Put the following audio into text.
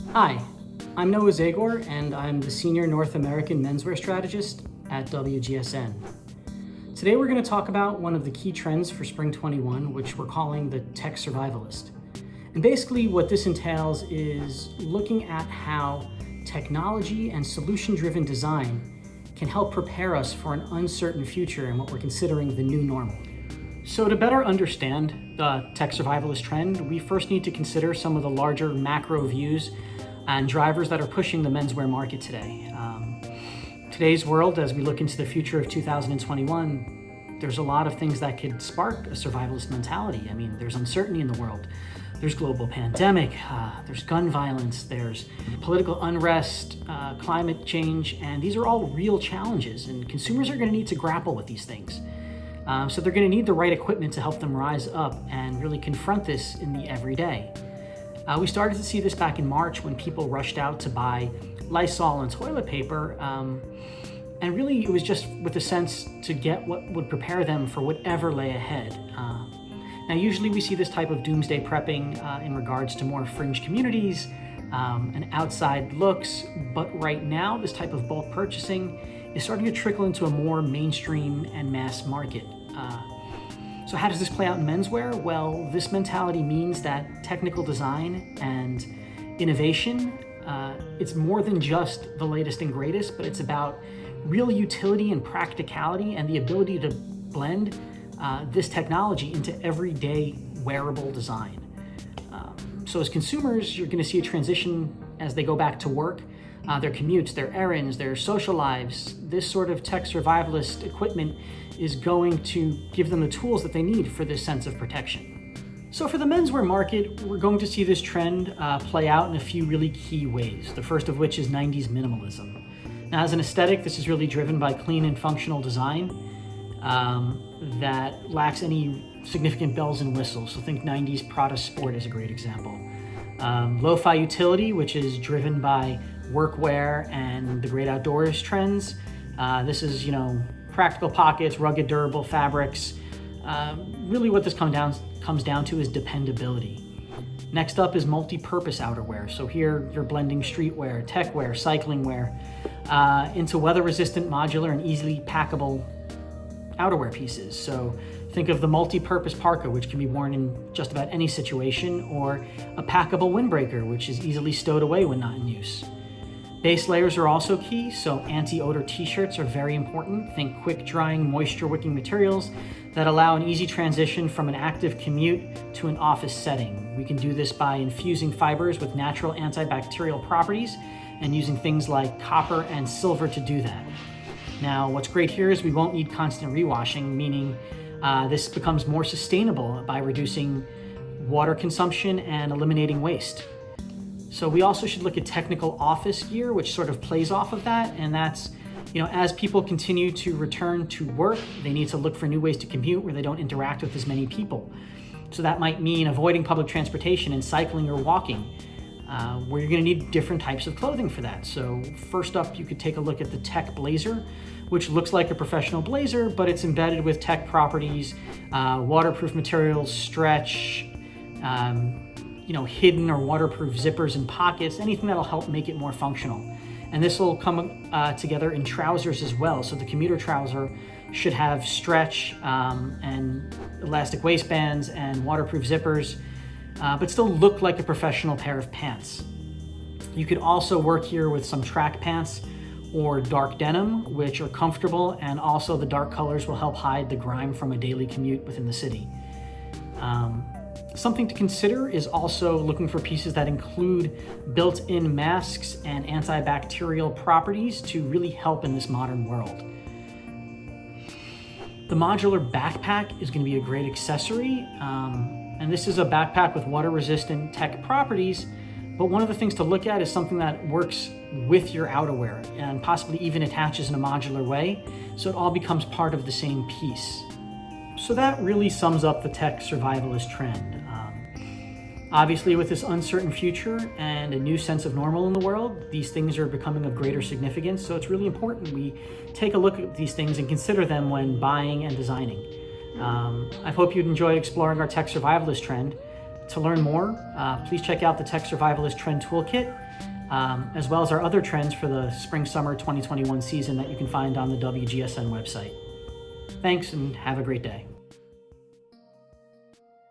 Hi, I'm Noah Zagor, and I'm the Senior North American Menswear Strategist at WGSN. Today we're going to talk about one of the key trends for Spring 21, which we're calling the tech survivalist. And basically what this entails is looking at how technology and solution-driven design can help prepare us for an uncertain future and what we're considering the new normal. So to better understand the tech survivalist trend, we first need to consider some of the larger macro views and drivers that are pushing the menswear market today. Today's world, as we look into the future of 2021, there's a lot of things that could spark a survivalist mentality. I mean, there's uncertainty in the world. There's global pandemic, there's gun violence, there's political unrest, climate change, and these are all real challenges, and consumers are going to need to grapple with these things. So they're going to need the right equipment to help them rise up and really confront this in the everyday. We started to see this back in March when people rushed out to buy Lysol and toilet paper, and really it was just with a sense to get what would prepare them for whatever lay ahead. Now usually we see this type of doomsday prepping in regards to more fringe communities and outside looks, but right now this type of bulk purchasing is starting to trickle into a more mainstream and mass market. So how does this play out in menswear? Well, this mentality means that technical design and innovation, it's more than just the latest and greatest, but it's about real utility and practicality and the ability to blend this technology into everyday wearable design. So as consumers, you're going to see a transition as they go back to work, their commutes, their errands, their social lives. This sort of tech survivalist equipment is going to give them the tools that they need for this sense of protection. So for the menswear market, we're going to see this trend play out in a few really key ways. The first of which is 90s minimalism. Now as an aesthetic, this is really driven by clean and functional design that lacks any significant bells and whistles. So think 90s Prada Sport is a great example. Lo-fi utility, which is driven by workwear and the great outdoors trends. This is, practical pockets, rugged, durable fabrics. Really what this comes down to is dependability. Next up is multi-purpose outerwear. So here you're blending streetwear, tech wear, cycling wear into weather-resistant, modular, and easily packable outerwear pieces. So think of the multi-purpose parka, which can be worn in just about any situation, or a packable windbreaker, which is easily stowed away when not in use. Base layers are also key, so anti-odor t-shirts are very important. Think quick-drying, moisture-wicking materials that allow an easy transition from an active commute to an office setting. We can do this by infusing fibers with natural antibacterial properties and using things like copper and silver to do that. Now, what's great here is we won't need constant rewashing, meaning this becomes more sustainable by reducing water consumption and eliminating waste. So we also should look at technical office gear, which sort of plays off of that. And that's, as people continue to return to work, they need to look for new ways to commute where they don't interact with as many people. So that might mean avoiding public transportation and cycling or walking, where you're going to need different types of clothing for that. So first up, you could take a look at the tech blazer, which looks like a professional blazer, but it's embedded with tech properties, waterproof materials, stretch, hidden or waterproof zippers and pockets, anything that'll help make it more functional. And this will come together in trousers as well. So the commuter trouser should have stretch and elastic waistbands and waterproof zippers, but still look like a professional pair of pants. You could also work here with some track pants or dark denim, which are comfortable, and also the dark colors will help hide the grime from a daily commute within the city. Something to consider is also looking for pieces that include built-in masks and antibacterial properties to really help in this modern world. The modular backpack is going to be a great accessory, and this is a backpack with water-resistant tech properties, but one of the things to look at is something that works with your outerwear and possibly even attaches in a modular way, so it all becomes part of the same piece. So that really sums up the tech survivalist trend. Obviously, with this uncertain future and a new sense of normal in the world, these things are becoming of greater significance. So it's really important we take a look at these things and consider them when buying and designing. I hope you'd enjoy exploring our tech survivalist trend. To learn more, please check out the Tech Survivalist Trend Toolkit as well as our other trends for the spring-summer 2021 season that you can find on the WGSN website. Thanks and have a great day.